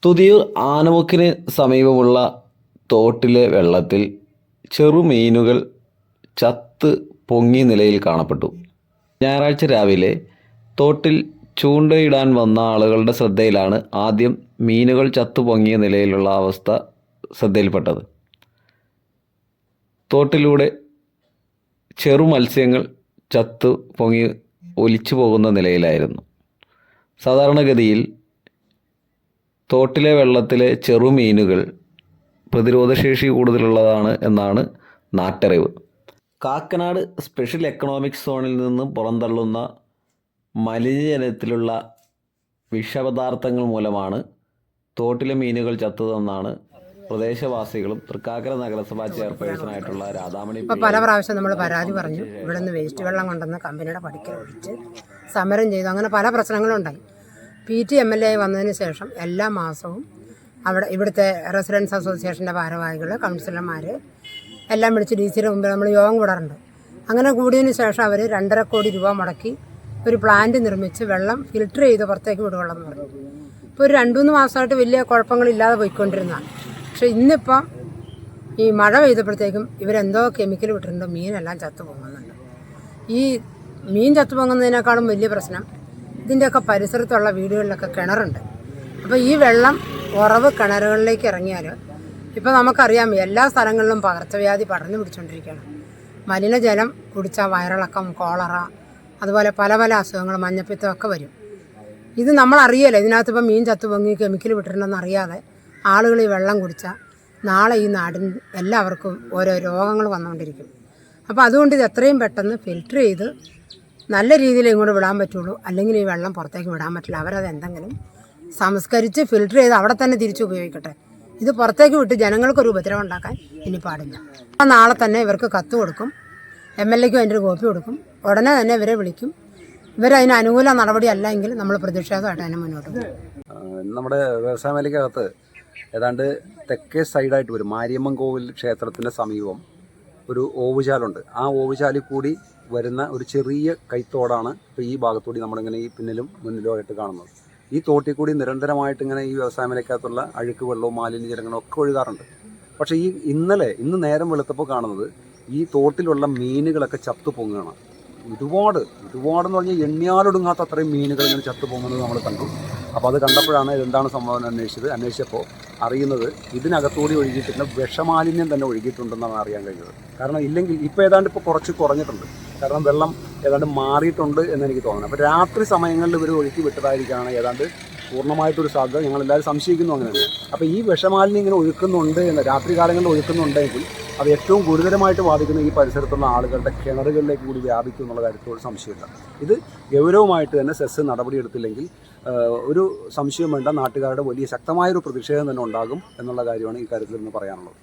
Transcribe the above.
തുതിയൂർ ആനമുക്കിന് സമീപമുള്ള തോട്ടിലെ വെള്ളത്തിൽ ചെറുമീനുകൾ ചത്ത് പൊങ്ങിയ നിലയിൽ കാണപ്പെട്ടു. ഞായറാഴ്ച രാവിലെ തോട്ടിൽ ചൂണ്ടയിടാൻ വന്ന ആളുകളുടെ ശ്രദ്ധയിലാണ് ആദ്യം മീനുകൾ ചത്തു പൊങ്ങിയ നിലയിലുള്ള അവസ്ഥ ശ്രദ്ധയിൽപ്പെട്ടത്. തോട്ടിലൂടെ ചെറു മത്സ്യങ്ങൾ ചത്തു പൊങ്ങി ഒലിച്ചു പോകുന്ന നിലയിലായിരുന്നു. സാധാരണഗതിയിൽ തോട്ടിലെ വെള്ളത്തിലെ ചെറുമീനുകൾ പ്രതിരോധശേഷി കൂടുതലുള്ളതാണ് എന്നാണ് നാട്ടറിവ്. കാക്കനാട് സ്പെഷ്യൽ എക്കണോമിക് സോണിൽ നിന്നും പുറന്തള്ളുന്ന മലിനജലത്തിലുള്ള വിഷപദാർത്ഥങ്ങൾ മൂലമാണ് തോട്ടിലെ മീനുകൾ ചത്തതെന്നാണ് പ്രദേശവാസികളും തൃക്കാക്കര നഗരസഭാ ചെയർപേഴ്സണായിട്ടുള്ള രാധാമണി പല പ്രാവശ്യം നമ്മൾ പരാതി പറഞ്ഞു. ഇവിടെ നിന്ന് വേസ്റ്റ് വെള്ളം കൊണ്ടുവന്ന് കമ്പനിയുടെ പടിക്കൽ ഒഴിച്ച് സമരം ചെയ്തു. അങ്ങനെ പല പ്രശ്നങ്ങളും ഉണ്ടായി. PT MLA വന്നതിന് ശേഷം എല്ലാ മാസവും ഇവിടുത്തെ റെസിഡൻസ് അസോസിയേഷൻ്റെ ഭാരവാഹികൾ, കൗൺസിലർമാർ എല്ലാം വിളിച്ച് DC മുമ്പിൽ നമ്മൾ യോഗം കൂടാറുണ്ട്. അങ്ങനെ കൂടിയതിന് ശേഷം അവർ 2.5 കോടി രൂപ മുടക്കി ഒരു പ്ലാന്റ് നിർമ്മിച്ച് വെള്ളം ഫിൽട്ടർ ചെയ്ത് പുറത്തേക്ക് വിടുകയുള്ളൂ എന്ന് പറഞ്ഞു. ഇപ്പോൾ ഒരു 2-3 മാസമായിട്ട് വലിയ കുഴപ്പങ്ങളില്ലാതെ പോയിക്കൊണ്ടിരുന്നതാണ്. പക്ഷേ ഇന്നിപ്പം ഈ മഴ പെയ്തപ്പോഴത്തേക്കും ഇവരെന്തോ കെമിക്കൽ വിട്ടിട്ടുണ്ട്, മീനെല്ലാം ചത്തു പൊങ്ങുന്നുണ്ട്. ഈ മീൻ ചത്തു പൊങ്ങുന്നതിനേക്കാളും വലിയ പ്രശ്നം ഇതിൻ്റെയൊക്കെ പരിസരത്തുള്ള വീടുകളിലൊക്കെ കിണറുണ്ട്. അപ്പോൾ ഈ വെള്ളം ഉറവ് കിണറുകളിലേക്ക് ഇറങ്ങിയാൽ ഇപ്പോൾ നമുക്കറിയാം എല്ലാ സ്ഥലങ്ങളിലും പകർച്ചവ്യാധി പടർന്നു പിടിച്ചുകൊണ്ടിരിക്കുകയാണ്. മലിനജലം കുടിച്ചാൽ വയറിളക്കം, കോളറ, അതുപോലെ പല പല അസുഖങ്ങൾ, മഞ്ഞപ്പിത്തം ഒക്കെ വരും. ഇത് നമ്മളറിയില്ല. ഇതിനകത്ത് ഇപ്പം മീൻ ചത്തു പൊങ്ങി കെമിക്കൽ വിട്ടിട്ടുണ്ടെന്ന് അറിയാതെ ആളുകൾ ഈ വെള്ളം കുടിച്ചാൽ നാളെ ഈ നാടിന് എല്ലാവർക്കും ഓരോ രോഗങ്ങൾ വന്നുകൊണ്ടിരിക്കും. അപ്പോൾ അതുകൊണ്ട് ഇത് എത്രയും പെട്ടെന്ന് ഫിൽറ്റർ ചെയ്ത് നല്ല രീതിയിൽ ഇങ്ങോട്ട് വിടാൻ പറ്റുള്ളൂ. അല്ലെങ്കിൽ ഈ വെള്ളം പുറത്തേക്ക് വിടാൻ പറ്റില്ല. അവരത് എന്തെങ്കിലും സംസ്കരിച്ച് ഫിൽറ്റർ ചെയ്ത് അവിടെ തന്നെ തിരിച്ച് ഉപയോഗിക്കട്ടെ. ഇത് പുറത്തേക്ക് വിട്ട് ജനങ്ങൾക്കൊരു ഉപദ്രവം ഉണ്ടാക്കാൻ ഇനി പാടില്ല. നാളെ തന്നെ ഇവർക്ക് കത്ത് കൊടുക്കും, MLAയ്ക്കും അതിൻ്റെ ഒരു കോപ്പി കൊടുക്കും. ഉടനെ തന്നെ ഇവരെ വിളിക്കും. ഇവരതിന് അനുകൂല നടപടി അല്ല എങ്കിൽ നമ്മൾ പ്രതിഷേധമായിട്ട് അതിനെ മുന്നോട്ട് പോകും. നമ്മുടെ വ്യവസായ മേഖലയ്ക്കകത്ത് ഏതാണ്ട് തെക്കേ സൈഡായിട്ട് വരും മാരിയമ്മൻ കോവിൽ ക്ഷേത്രത്തിൻ്റെ സമീപം ഒരു ഓവുചാലുണ്ട്. ആ ഓവുചാലിൽ കൂടി വരുന്ന ഒരു ചെറിയ കൈത്തോടാണ് ഇപ്പോൾ ഈ ഭാഗത്തുകൂടി നമ്മളിങ്ങനെ ഈ പിന്നിലും മുന്നിലും ആയിട്ട് കാണുന്നത്. ഈ തോട്ടിൽ കൂടി നിരന്തരമായിട്ട് ഇങ്ങനെ ഈ വ്യവസായ മേഖലയ്ക്കകത്തുള്ള അഴുക്ക് വെള്ളവും മാലിന്യജലങ്ങളും ഒക്കെ ഒഴുകാറുണ്ട്. പക്ഷേ ഇന്ന് നേരം വെളുത്തപ്പോൾ കാണുന്നത് ഈ തോട്ടിലുള്ള മീനുകളൊക്കെ ചത്തു പൊങ്ങുകയാണ്. ഒരുപാടെന്ന് പറഞ്ഞാൽ എണ്ണിയാലൊടുങ്ങാത്ത അത്രയും മീനുകൾ ഇങ്ങനെ ചത്തു പോകുന്നത് നമ്മൾ കണ്ടു. അപ്പോൾ അത് കണ്ടപ്പോഴാണ് ഇതെന്താണ് സംഭവം അന്വേഷിച്ചപ്പോൾ അറിയുന്നത് ഇതിനകത്തുകൂടി ഒഴുകിയിട്ടുള്ള വിഷമാലിന്യം തന്നെ ഒഴുകിയിട്ടുണ്ടെന്നാണ് അറിയാൻ കഴിഞ്ഞത്. കാരണം ഇല്ലെങ്കിൽ ഇപ്പോൾ ഏതാണ്ട് കുറച്ച് കുറഞ്ഞിട്ടുണ്ട്. കാരണം വെള്ളം ഏതാണ്ട് മാറിയിട്ടുണ്ട് എന്നെനിക്ക് തോന്നുന്നു. അപ്പോൾ രാത്രി സമയങ്ങളിൽ ഇവർ ഒഴുക്കി വിട്ടതായിരിക്കാണ് ഏതാണ്ട് പൂർണ്ണമായിട്ടൊരു സാധ്യത ഞങ്ങളെല്ലാവരും സംശയിക്കുന്നു. അങ്ങനെ തന്നെ അപ്പോൾ ഈ വിഷമാലിന്യം ഇങ്ങനെ ഒഴുക്കുന്നുണ്ട് രാത്രി കാലങ്ങളിൽ ഒഴുക്കുന്നുണ്ടെങ്കിൽ അത് ഏറ്റവും ഗുരുതരമായിട്ട് ബാധിക്കുന്ന ഈ പരിസരത്തുള്ള ആളുകളുടെ കിണറുകളിലേക്ക് കൂടി വ്യാപിക്കും എന്നുള്ള കാര്യത്തോട് സംശയമില്ല. ഇത് ഗൗരവമായിട്ട് തന്നെ സെസ് നടപടിയെടുത്തില്ലെങ്കിൽ ഒരു സംശയം വേണ്ട, നാട്ടുകാരുടെ വലിയ ശക്തമായൊരു പ്രതിഷേധം തന്നെ ഉണ്ടാകും എന്നുള്ള കാര്യമാണ് ഈ കാര്യത്തിൽ നിന്ന് പറയാനുള്ളത്.